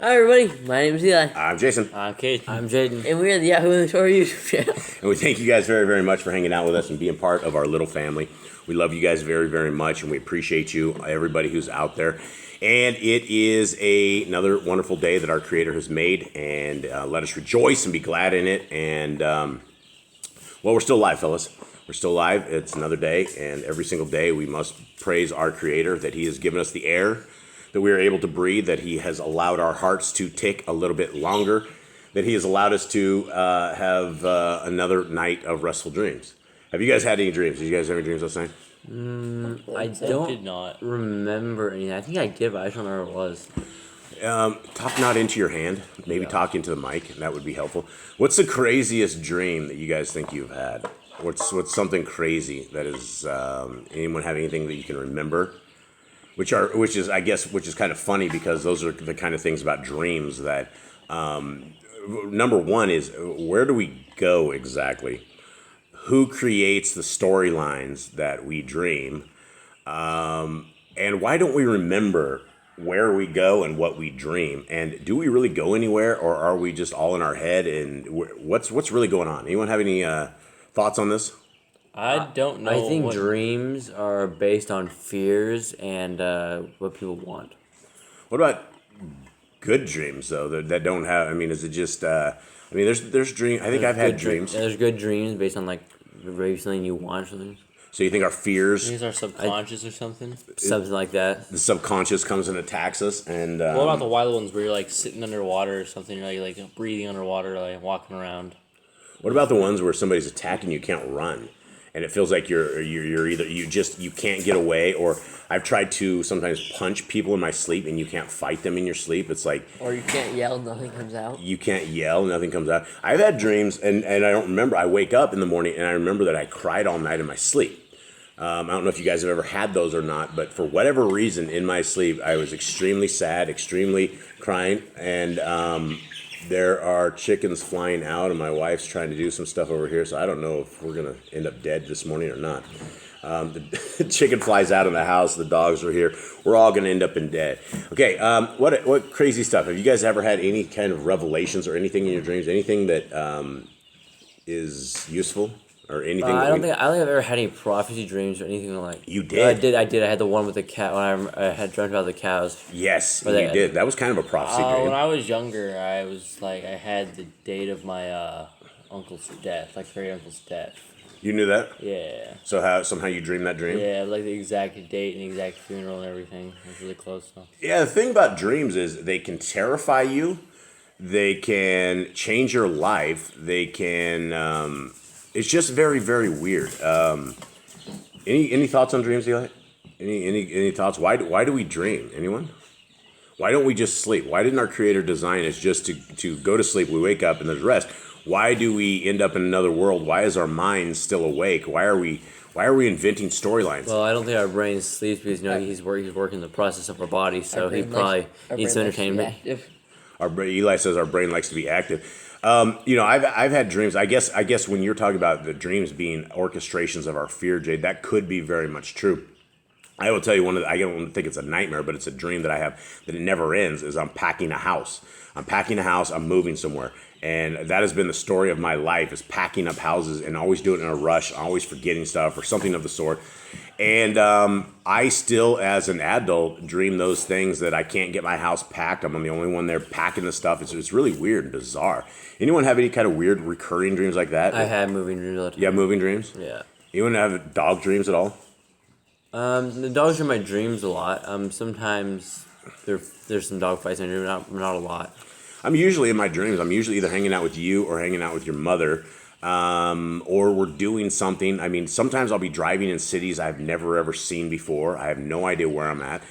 Hi everybody, my name is Eli. I'm Jason. I'm Kate. I'm Jaden. And we are the Yahoo and Torah YouTube channel. And we thank you guys very, very much for hanging out with us and being part of our little family. We love you guys very, very much, and we appreciate you, everybody who's out there. And it is another wonderful day that our Creator has made, and let us rejoice and be glad in it. And, well, we're still alive, fellas. We're still alive. It's another day, and every single day we must praise our Creator that He has given us the air that we are able to breathe, that He has allowed our hearts to tick a little bit longer, that He has allowed us to have another night of restful dreams. Have you guys had any dreams? Did you guys have any dreams last night? I did not remember anything. I think I did, but I don't remember what it was. Talk not into your hand. Maybe talk into the mic. That would be helpful. What's the craziest dream that you guys think you've had? What's something crazy that is? Anyone have anything that you can remember? Which is kind of funny because those are the kind of things about dreams that. Number one is, where do we go exactly? Who creates the storylines that we dream? And why don't we remember where we go and what we dream? And do we really go anywhere, or are we just all in our head? And what's really going on? Anyone have any thoughts on this? I don't know. I think dreams are based on fears and what people want. What about good dreams though that don't have? I mean, is it just? There's dreams. I think I've had dreams. There's good dreams based on like maybe something you want or something. So you think our fears? These are subconscious or something. Something like that. The subconscious comes and attacks us. And what about the wild ones where you're like sitting underwater or something? You're like breathing underwater, like walking around. What about the ones where somebody's attacking you, can't run? And it feels like you're either you can't get away, or I've tried to sometimes punch people in my sleep and you can't fight them in your sleep. It's like, or you can't yell, nothing comes out. You can't yell, nothing comes out. I've had dreams and I don't remember. I wake up in the morning and I remember that I cried all night in my sleep. I don't know if you guys have ever had those or not, but for whatever reason in my sleep, I was extremely sad, extremely crying, and there are chickens flying out, and my wife's trying to do some stuff over here, so I don't know if we're going to end up dead this morning or not. The chicken flies out of the house, the dogs are here. We're all going to end up in dead. Okay, what crazy stuff. Have you guys ever had any kind of revelations or anything in your dreams? Anything that is useful? Or anything? I don't think I've ever had any prophecy dreams or anything like. You did? I did. I had the one with the cat when I had dreamt about the cows. Yes, you did. That was kind of a prophecy dream. When I was younger, I had the date of my uncle's death, like great uncle's death. You knew that? Yeah. So somehow you dreamed that dream? Yeah, like the exact date and the exact funeral and everything. It was really close. So. Yeah, the thing about dreams is they can terrify you. They can change your life. They can. It's just very, very weird. Any thoughts on dreams, Eli? Any thoughts? Why do we dream? Anyone? Why don't we just sleep? Why didn't our Creator design us just to go to sleep? We wake up and there's rest. Why do we end up in another world? Why is our mind still awake? Why are we inventing storylines? Well, I don't think our brain sleeps because he's working the process of our body, so he probably needs entertainment. Eli says our brain likes to be active. I've had dreams. I guess when you're talking about the dreams being orchestrations of our fear, Jade, that could be very much true. I will tell you I don't think it's a nightmare, but it's a dream that I have that it never ends. Is I'm packing a house. I'm moving somewhere, and that has been the story of my life: is packing up houses and always doing it in a rush, always forgetting stuff or something of the sort. And I still, as an adult, dream those things that I can't get my house packed. I'm the only one there packing the stuff. It's really weird and bizarre. Anyone have any kind of weird recurring dreams like that? I had moving dreams all the time. Yeah, moving dreams? Yeah. Anyone have dog dreams at all? The dogs are my dreams a lot. Sometimes there's some dog fights in my dreams, not a lot. I'm usually in my dreams. I'm usually either hanging out with you or hanging out with your mother. Or we're doing something. I mean, sometimes I'll be driving in cities I've never ever seen before. I have no idea where I'm at.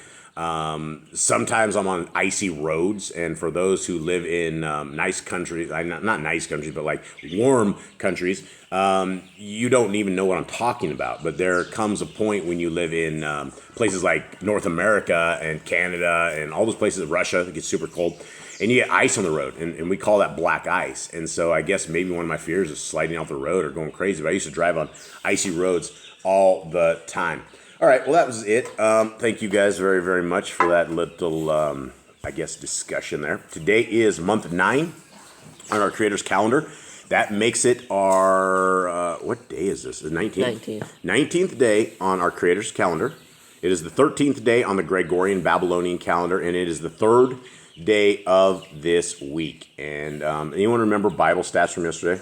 Sometimes I'm on icy roads, and for those who live in nice countries, not nice countries, but like warm countries, you don't even know what I'm talking about. But there comes a point when you live in places like North America and Canada and all those places, Russia, it gets super cold. And you get ice on the road, and we call that black ice. And so I guess maybe one of my fears is sliding off the road or going crazy. But I used to drive on icy roads all the time. All right, well, that was it. Thank you guys very, very much for that little discussion there. Today is month 9 on our Creator's calendar. That makes it our, what day is this? The 19th? 19th day on our Creator's calendar. It is the 13th day on the Gregorian Babylonian calendar, and it is the 3rd day of this week. And anyone remember Bible stats from yesterday?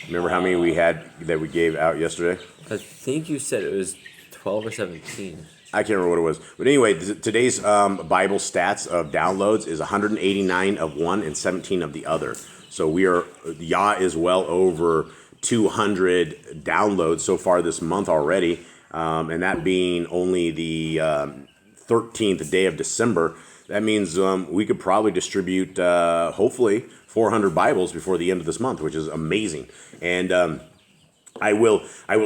Remember how many we had that we gave out yesterday? I think you said it was 12 or 17. I can't remember what it was. But anyway, today's Bible stats of downloads is 189 of one and 17 of the other. So Yah is well over 200 downloads so far this month already. And that being only the 13th day of December, that means we could probably distribute, hopefully, 400 Bibles before the end of this month, which is amazing. And I will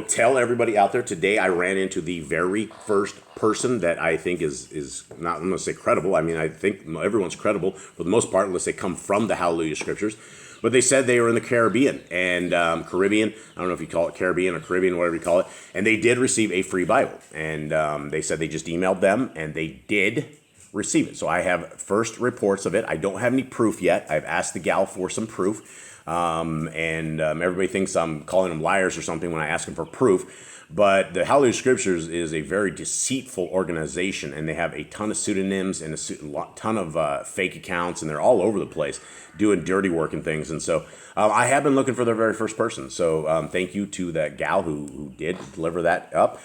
tell everybody out there, today I ran into the very first person that I think is not, I'm going to say credible. I mean, I think everyone's credible for the most part, unless they come from the Hallelujah Scriptures. But they said they were in the Caribbean and Caribbean. I don't know if you call it Caribbean or Caribbean, whatever you call it. And they did receive a free Bible. And they said they just emailed them and they did receive it. So I have first reports of it. I don't have any proof yet. I've asked the gal for some proof. Everybody thinks I'm calling them liars or something when I ask them for proof. But the Hallelujah Scriptures is a very deceitful organization, and they have a ton of pseudonyms and a ton of fake accounts, and they're all over the place doing dirty work and things. And so I have been looking for their very first person. So thank you to that gal who did deliver that up,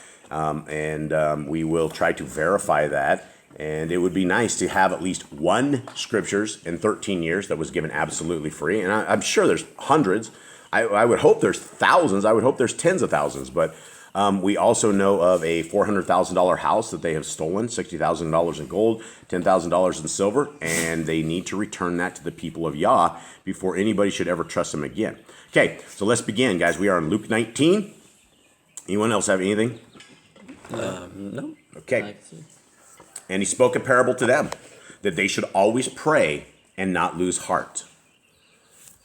we will try to verify that. And it would be nice to have at least one Scriptures in 13 years that was given absolutely free. And I'm sure there's hundreds. I would hope there's thousands. I would hope there's tens of thousands. But we also know of a $400,000 house that they have stolen, $60,000 in gold, $10,000 in silver, and they need to return that to the people of Yah before anybody should ever trust them again. Okay, so let's begin, guys. We are in Luke 19. Anyone else have anything? No. Okay. And he spoke a parable to them, that they should always pray and not lose heart.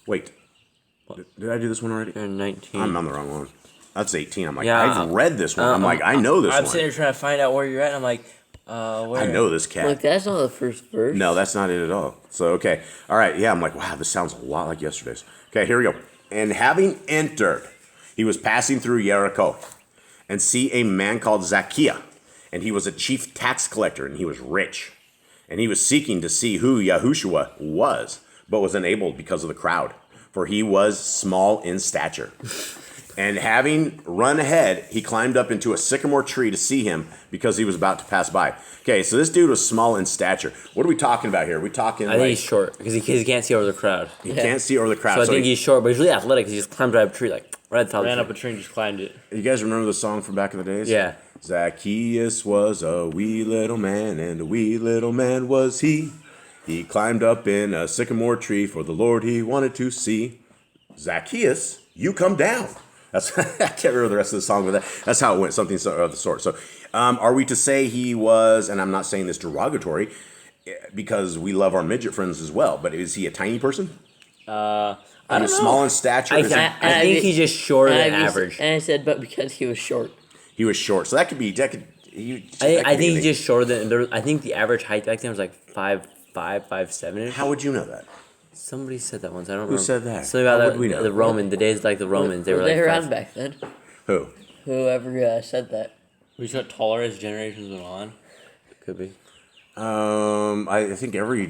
Wait, did I do this one already? 19. I'm on the wrong one. That's 18. I'm like, Yeah. I've read this one. I'm like, I know this I'm one. sitting here trying to find out where you're at, and I'm like, where? I know this cat. Look, that's not the first verse. No, that's not it at all. So, okay. All right. Yeah, I'm like, wow, this sounds a lot like yesterday's. Okay, here we go. And having entered, he was passing through Jericho, and see a man called Zacchaeus. And he was a chief tax collector, and he was rich. And he was seeking to see who Yahushua was, but was unable because of the crowd, for he was small in stature. And having run ahead, he climbed up into a sycamore tree to see him, because he was about to pass by. Okay, so this dude was small in stature. What are we talking about here? Are we talking I think he's short, because he can't see over the crowd. He can't see over the crowd. So I think he's short, but he's really athletic, because he just climbed right up a tree, like, right at the top Ran of up the a tree and just climbed it. You guys remember the song from back in the days? Yeah. Zacchaeus was a wee little man, and a wee little man was he. He climbed up in a sycamore tree, for the Lord he wanted to see. Zacchaeus, you come down. That's I can't remember the rest of the song, but that's how it went, something of the sort. So are we to say he was, and I'm not saying this derogatory, because we love our midget friends as well, but is he a tiny person? I don't know. Small in stature? I think he's just shorter than And average. I said, but because he was short. He was short, so that could be. I think he's just shorter than. I think the average height back then was like 5'5", 5'7". How would you know that? Somebody said that once. I don't Who remember. said that? Something about How that, would we know? the Roman, the days like the Romans. They were like they were five- around back then. Who? Whoever said that. We just got taller as generations went on. Could be. I think every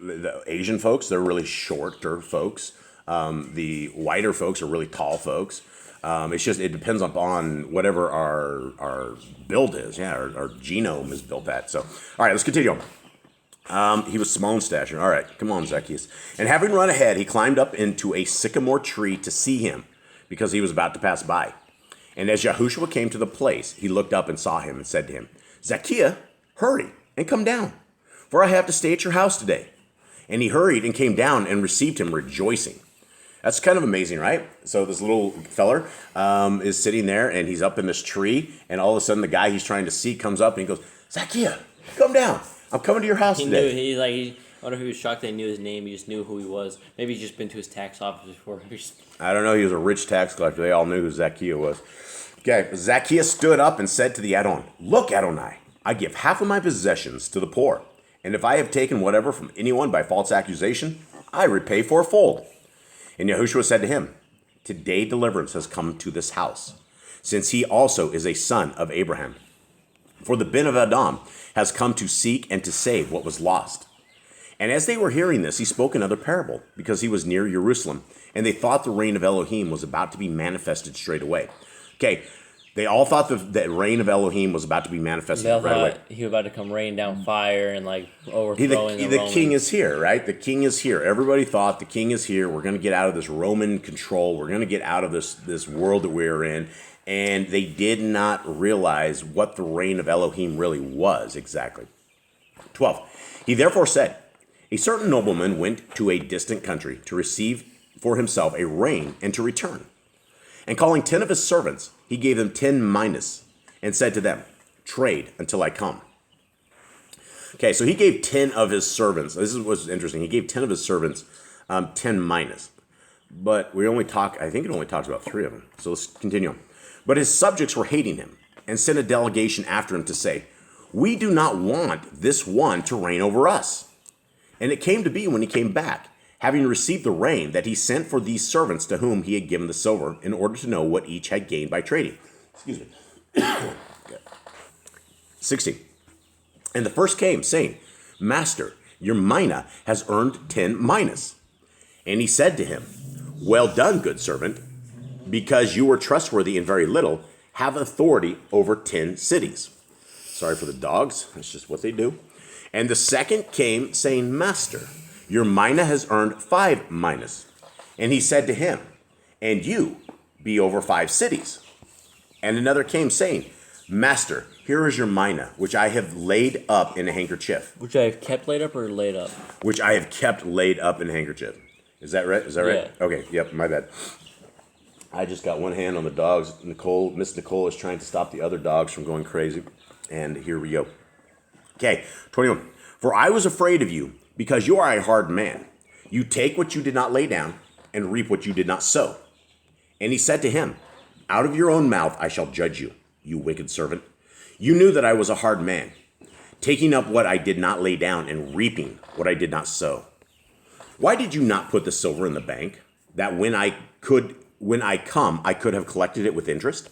the Asian folks, they're really shorter folks. The whiter folks are really tall folks. It depends upon whatever our build is. Yeah, our genome is built at. So, all right, let's continue on. He was small in stature. All right, come on, Zacchaeus. And having run ahead, he climbed up into a sycamore tree to see him, because he was about to pass by. And as Yahushua came to the place, he looked up and saw him and said to him, Zacchaeus, hurry and come down, for I have to stay at your house today. And he hurried and came down and received him rejoicing. That's kind of amazing, right? So this little feller is sitting there, and he's up in this tree, and all of a sudden the guy he's trying to see comes up, and he goes, Zacchaeus, come down. I'm coming to your house today. I wonder if he was shocked they knew his name. He just knew who he was. Maybe he's just been to his tax office before. I don't know. He was a rich tax collector. They all knew who Zacchaeus was. Okay. Zacchaeus stood up and said to the Adon, Look, Adonai, I give half of my possessions to the poor. And if I have taken whatever from anyone by false accusation, I repay fourfold. And Yahushua said to him, Today deliverance has come to this house, since he also is a son of Abraham. For the Ben of Adam has come to seek and to save what was lost. And as they were hearing this, he spoke another parable, because he was near Jerusalem, and they thought the reign of Elohim was about to be manifested straight away. Okay, they all thought the reign of Elohim was about to be manifested They all right away. thought he was about to come rain down fire and like overthrowing the The Romans. king is here, right? The king is here. Everybody thought the king is here. We're going to get out of this Roman control. We're going to get out of this world that we're in. And they did not realize what the reign of Elohim really was exactly. 12. He therefore said, A certain nobleman went to a distant country to receive for himself a rain and to return. And calling 10 of his servants, he gave them 10 minas and said to them, Trade until I come. Okay, so he gave 10 of his servants. This is what's interesting. He gave 10 of his servants 10 minas. But I think it only talks about 3 of them. So let's continue. But his subjects were hating him and sent a delegation after him to say, We do not want this one to reign over us. And it came to be when he came back, having received the rain, that he sent for these servants to whom he had given the silver, in order to know what each had gained by trading. Excuse me. 16. And the first came, saying, Master, your mina has earned 10 minas. And he said to him, Well done, good servant, because you were trustworthy in very little, have authority over 10 cities. Sorry for the dogs. That's just what they do. And the second came, saying, Master, your mina has earned 5 minas. And he said to him, And you be over 5 cities. And another came, saying, Master, here is your mina, which I have laid up in a handkerchief. Which I have kept laid up or laid up? Which I have kept laid up in a handkerchief. Is that right? Is that right? Yeah. Okay, yep, my bad. I just got one hand on the dogs. Miss Nicole is trying to stop the other dogs from going crazy. And here we go. Okay, 21. For I was afraid of you, because you are a hard man. You take what you did not lay down, and reap what you did not sow. And he said to him, Out of your own mouth I shall judge you, you wicked servant. You knew that I was a hard man, taking up what I did not lay down, and reaping what I did not sow. Why did you not put the silver in the bank, that when I come, I could have collected it with interest?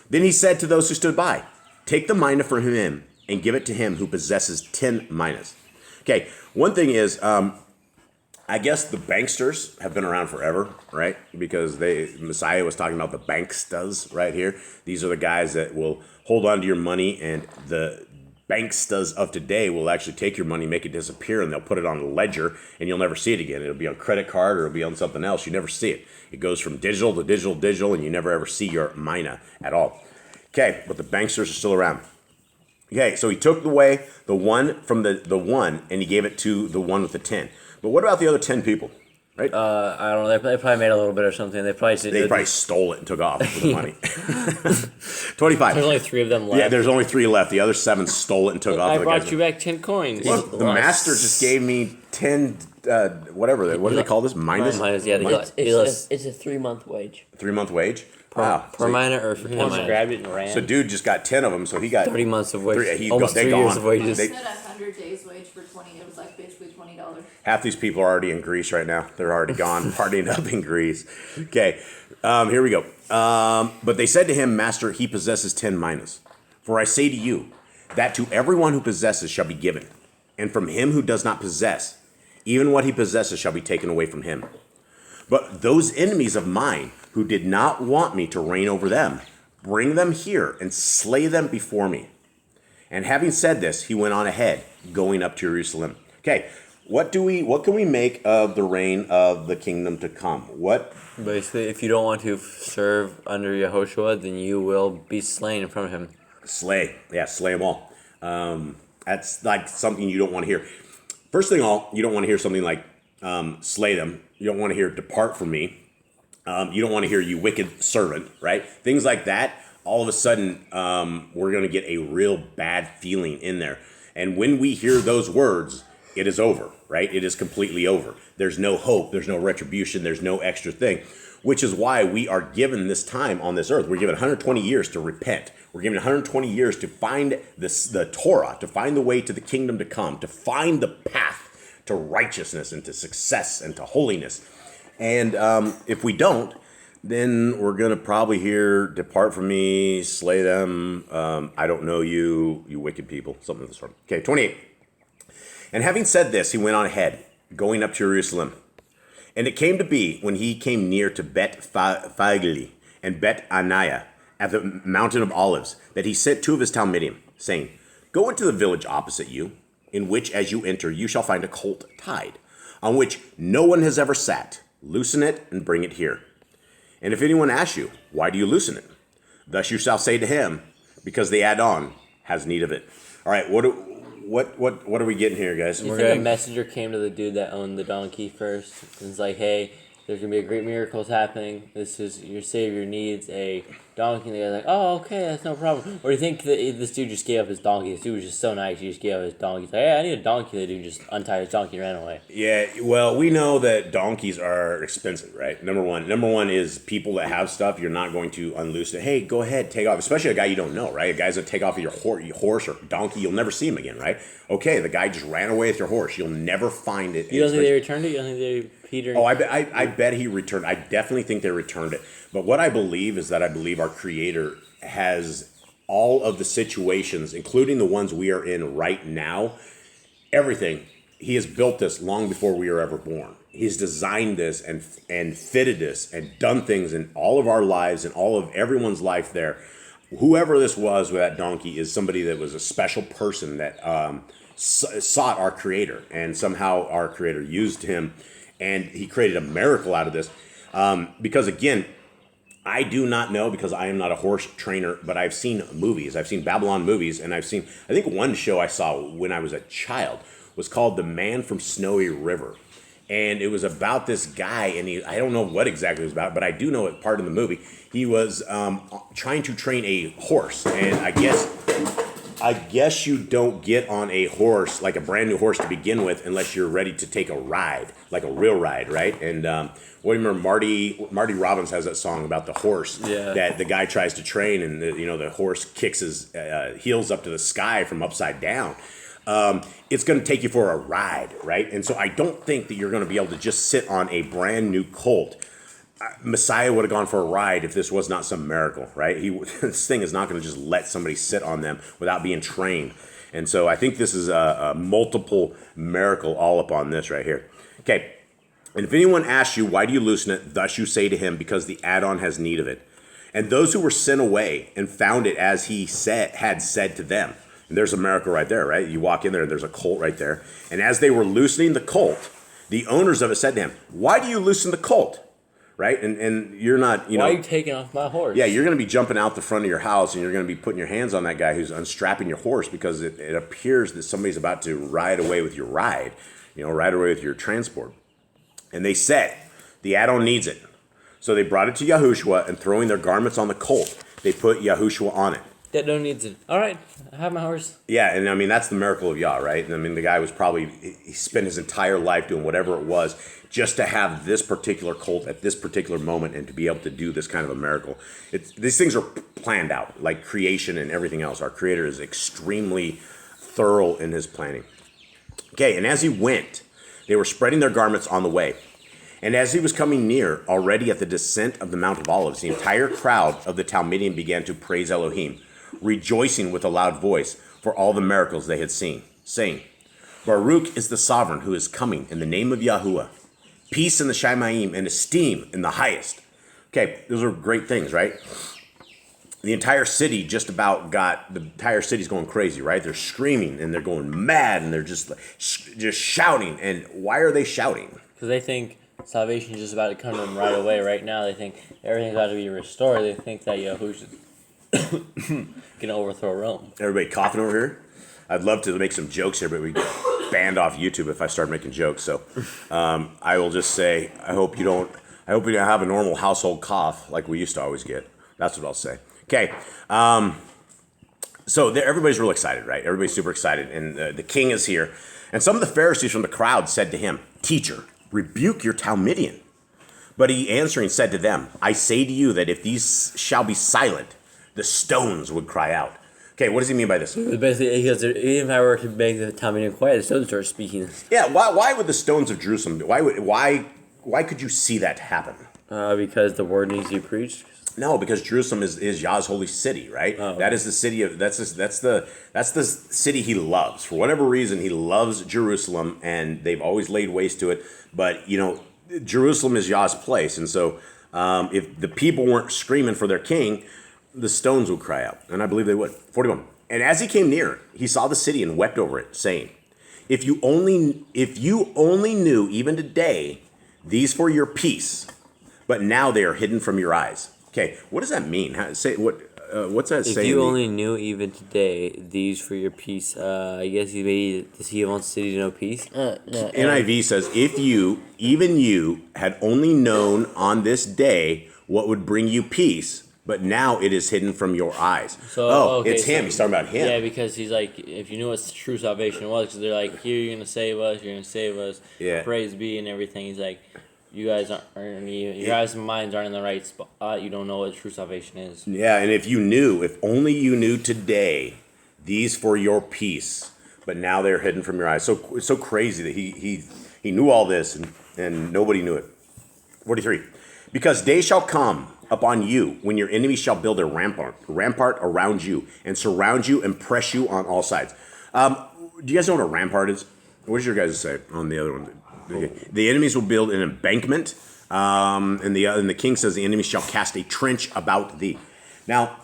Then he said to those who stood by, Take the mina from him, and give it to him who possesses 10 minas. Okay, one thing is, I guess the banksters have been around forever, right? Because Messiah was talking about the bankstas right here. These are the guys that will hold on to your money, and the bankstas of today will actually take your money, make it disappear, and they'll put it on a ledger, and you'll never see it again. It'll be on credit card, or it'll be on something else. You never see it. It goes from digital to digital to digital, and you never ever see your mina at all. Okay, but the banksters are still around. Okay, so he took away the one from the one, and he gave it to the one with the 10. But what about the other 10 people? Right? I don't know. They probably made a little bit or something. They probably Stole it and took off with the money. 25. There's only 3 of them left. Yeah, there's only 3 left. The other 7 stole it and took off. I with the brought guys. you back 10 coins. Look, the master just gave me 10, whatever. What do they call this? Minus? Minus, yeah, It's a 3-month wage. 3-month wage? Wow. per minute or for 10 Just minutes. grabbed it and ran. So dude just got 10 of them, so he got 30 months of wages. Almost 3 years of wages. They- Said 100 days wage for 20. It was like basically $20. Half these people are already in Greece right now. They're already gone, partying up in Greece. Okay, here we go. But they said to him, Master, he possesses 10 minas. For I say to you, that to everyone who possesses shall be given, and from him who does not possess, even what he possesses shall be taken away from him. But those enemies of mine who did not want me to reign over them, bring them here and slay them before me. And having said this, he went on ahead, going up to Jerusalem. Okay, what can we make of the reign of the kingdom to come? What? Basically, if you don't want to serve under Yahushua, then you will be slain in front of him. Slay. Yeah, slay them all. That's like something you don't want to hear. First thing all, you don't want to hear something like slay them. You don't want to hear depart from me. You don't want to hear you wicked servant, right? Things like that. All of a sudden, we're going to get a real bad feeling in there. And when we hear those words, it is over, right? It is completely over. There's no hope. There's no retribution. There's no extra thing. which is why we are given this time on this earth. We're given 120 years to repent. We're given 120 years to find the Torah, to find the way to the kingdom to come, to find the path to righteousness and to success and to holiness. And if we don't, then we're going to probably hear, depart from me, slay them, I don't know you, you wicked people, something of the sort. Okay, 28. And having said this, he went on ahead, going up to Jerusalem. And it came to be, when he came near to Bet-Fagli and Bet-Aniah, at the mountain of Olives, that he sent 2 of his Talmidim, saying, Go into the village opposite you, in which as you enter you shall find a colt tied, on which no one has ever sat. Loosen it and bring it here. And if anyone asks you, Why do you loosen it? Thus you shall say to him, Because the add-on has need of it. All right, what are we getting here, guys? You think a messenger came to the dude that owned the donkey first? And it's like, hey, there's going to be a great miracles happening. This is your savior needs a donkey. And the guy's like, oh, okay, that's no problem. Or do you think that this dude just gave up his donkey? This dude was just so nice, he just gave up his donkey. He's like, hey, I need a donkey. The dude just untied his donkey and ran away. Yeah, well, we know that donkeys are expensive, right? Number one is people that have stuff, you're not going to unloose it. Hey, go ahead, take off. Especially a guy you don't know, right? A guy's going to take off of your horse or donkey. You'll never see him again, right? Okay, the guy just ran away with your horse. You'll never find it. You don't think they returned it? You don't think they... Peter. Oh, I bet he returned. I definitely think they returned it. But what I believe is that I believe our Creator has all of the situations, including the ones we are in right now, everything. He has built this long before we were ever born. He's designed this and fitted this and done things in all of our lives and all of everyone's life there. Whoever this was with that donkey is somebody that was a special person that sought our Creator, and somehow our Creator used him. And he created a miracle out of this. Because, again, I do not know, because I am not a horse trainer, but I've seen movies. I've seen Babylon movies, and I think one show I saw when I was a child was called The Man from Snowy River. And it was about this guy, and I don't know what exactly it was about, but I do know it part of the movie. He was trying to train a horse, and I guess you don't get on a horse, like a brand new horse to begin with, unless you're ready to take a ride, like a real ride, right? And what do you remember? Marty Robbins has that song about the horse that the guy tries to train, and the horse kicks his heels up to the sky from upside down. It's going to take you for a ride, right? And so I don't think that you're going to be able to just sit on a brand new colt. Messiah would have gone for a ride if this was not some miracle, right? This thing is not going to just let somebody sit on them without being trained. And so I think this is a multiple miracle all upon this right here. Okay, and if anyone asks you, why do you loosen it? Thus you say to him, because the add-on has need of it. And those who were sent away and found it as he had said to them. And there's a miracle right there, right? You walk in there and there's a colt right there. And as they were loosening the colt, the owners of it said to him, why do you loosen the colt? Right? And you're not, Why are you taking off my horse? Yeah, you're going to be jumping out the front of your house, and you're going to be putting your hands on that guy who's unstrapping your horse, because it appears that somebody's about to ride away with your ride, ride away with your transport. And they said, the add-on needs it. So they brought it to Yahushua, and throwing their garments on the colt, they put Yahushua on it. That don't needs it. All right, I have my horse. Yeah, and I mean, that's the miracle of Yah, right? And I mean, the guy was he spent his entire life doing whatever it was just to have this particular colt at this particular moment and to be able to do this kind of a miracle. These things are planned out, like creation and everything else. Our Creator is extremely thorough in his planning. Okay, and as he went, they were spreading their garments on the way. And as he was coming near, already at the descent of the Mount of Olives, the entire crowd of the Talmidim began to praise Elohim, rejoicing with a loud voice for all the miracles they had seen, saying, Baruch is the sovereign who is coming in the name of Yahuwah. Peace in the Shamayim and esteem in the highest. Okay, those are great things, right? The entire city the entire city's going crazy, right? They're screaming and they're going mad and they're just shouting. And why are they shouting? Because they think salvation is just about to come to them right away. Right now, they think everything's about to be restored. They think that Yahushua can overthrow Rome. Everybody coughing over here? I'd love to make some jokes here, but we get banned off YouTube if I start making jokes. So I will just say, I hope you don't have a normal household cough like we used to always get. That's what I'll say. Okay. So everybody's real excited, right? Everybody's super excited. And the king is here. And some of the Pharisees from the crowd said to him, Teacher, rebuke your Talmidian. But he answering said to them, I say to you that if these shall be silent, the stones would cry out. Okay, what does he mean by this? Basically, because even if I were to make the town meeting quiet, the stones start speaking. Yeah, why would the stones of Jerusalem? Why could you see that happen? Because the word needs to be preached. No, because Jerusalem is Yah's holy city, right? Oh, okay. That is the city of that's the city he loves. For whatever reason, he loves Jerusalem, and they've always laid waste to it. But Jerusalem is Yah's place, and so if the people weren't screaming for their king, the stones would cry out, and I believe they would. 41. And as he came near, he saw the city and wept over it, saying, If you only knew even today these for your peace, but now they are hidden from your eyes. Okay, what does that mean? What's that saying? If you only knew even today these for your peace, I guess does he want the city to know peace? No, NIV says, if even you, had only known on this day what would bring you peace, but now it is hidden from your eyes. So, it's him. He's talking about him. Yeah, because he's like, if you knew what true salvation was, because they're like, here, you're going to save us, Yeah. praise be, and everything. He's like, you guys your guys' minds aren't in the right spot. You don't know what true salvation is. Yeah, and if only you knew today these for your peace, but now they're hidden from your eyes. So it's so crazy that he knew all this and nobody knew it. 43. Because days shall come upon you when your enemies shall build a rampart around you and surround you and press you on all sides. Do you guys know what a rampart is? What does your guys say on the other one? The enemies will build an embankment, and the king says the enemies shall cast a trench about thee. Now,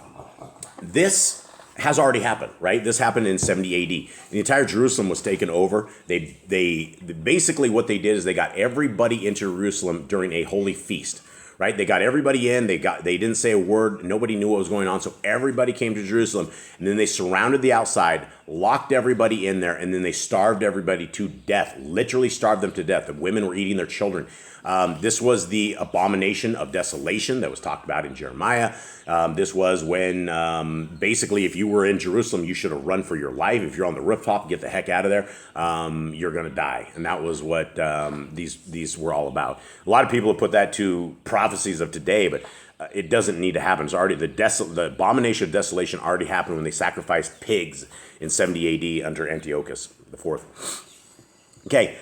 this has already happened, right? This happened in 70 AD. The entire Jerusalem was taken over. They basically what they did is they got everybody into Jerusalem during a holy feast. Right? They got everybody in. They didn't say a word. Nobody knew what was going on. So everybody came to Jerusalem, and then they surrounded the outside, locked everybody in there, and then they starved everybody to death. Literally starved them to death. The women were eating their children. This was the abomination of desolation that was talked about in Jeremiah. This was when basically if you were in Jerusalem, you should have run for your life. If you're on the rooftop, get the heck out of there. You're going to die. And that was what these were all about. A lot of people have put that to prophecies of today, but it doesn't need to happen. It's already the abomination of desolation already happened when they sacrificed pigs in 70 AD under Antiochus IV. Okay,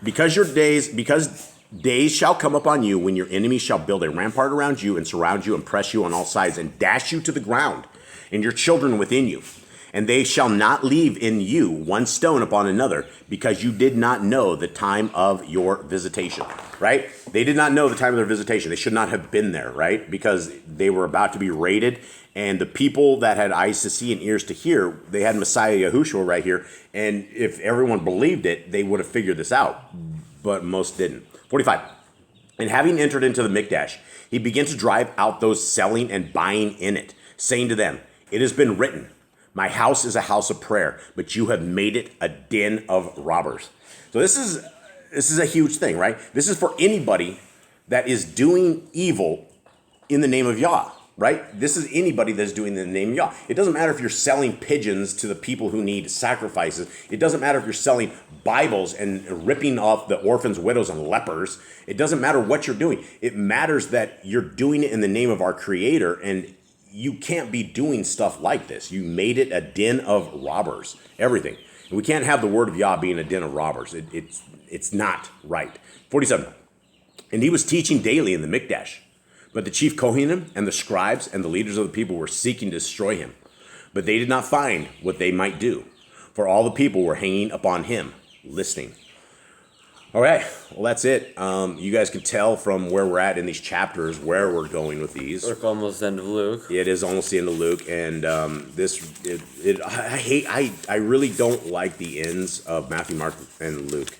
because days shall come upon you when your enemies shall build a rampart around you and surround you and press you on all sides and dash you to the ground and your children within you. And they shall not leave in you one stone upon another, because you did not know the time of your visitation, right? They did not know the time of their visitation. They should not have been there, right? Because they were about to be raided, and the people that had eyes to see and ears to hear, they had Messiah Yahushua right here, and if everyone believed it, they would have figured this out, but most didn't. 45. And having entered into the Mikdash, he began to drive out those selling and buying in it, saying to them, it has been written, my house is a house of prayer, but you have made it a den of robbers. So this is a huge thing, right? This is for anybody that is doing evil in the name of Yah, right? This is anybody that's doing in the name of Yah. It doesn't matter if you're selling pigeons to the people who need sacrifices. It doesn't matter if you're selling Bibles and ripping off the orphans, widows, and lepers. It doesn't matter what you're doing. It matters that you're doing it in the name of our Creator, and you can't be doing stuff like this. You made it a den of robbers, everything. And we can't have the word of Yah being a den of robbers. It's not right. 47. And he was teaching daily in the Mikdash. But the chief Kohanim and the scribes and the leaders of the people were seeking to destroy him. But they did not find what they might do, for all the people were hanging upon him, listening. All right, well, that's it. You guys can tell from where we're at in these chapters where we're going with these. We're almost the end of Luke. It is almost the end of Luke, and I really don't like the ends of Matthew, Mark, and Luke.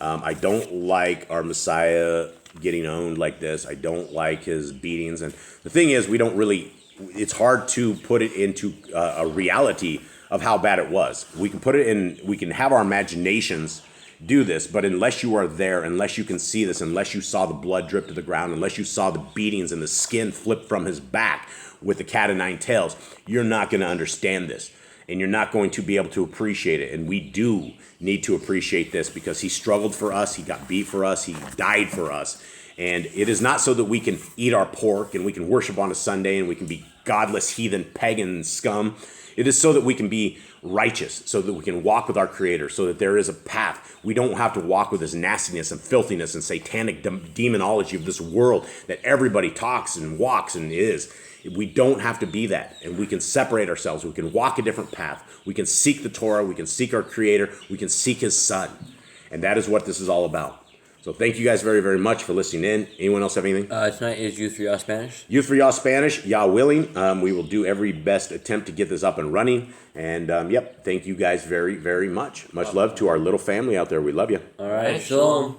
I don't like our Messiah getting owned like this. I don't like his beatings, and the thing is, it's hard to put it into a reality of how bad it was. We can have our imaginations do this, but unless you are there, unless you can see this, unless you saw the blood drip to the ground, unless you saw the beatings and the skin flip from his back with the cat o' nine tails, you're not going to understand this, and you're not going to be able to appreciate it. And we do need to appreciate this, because he struggled for us, he got beat for us, he died for us, And it is not so that we can eat our pork and we can worship on a Sunday and we can be godless, heathen, pagan scum. It is so that we can be righteous, so that we can walk with our Creator, so that there is a path. We don't have to walk with this nastiness and filthiness and satanic demonology of this world that everybody talks and walks and is. We don't have to be that, and we can separate ourselves. We can walk a different path. We can seek the Torah. We can seek our Creator. We can seek His Son, and that is what this is all about. So thank you guys very, very much for listening in. Anyone else have anything? Tonight is Youth for Yah Spanish. Youth for Yah Spanish, Yah willing. We will do every best attempt to get this up and running. And, thank you guys very, very much. Much love to our little family out there. We love you. All right, shalom.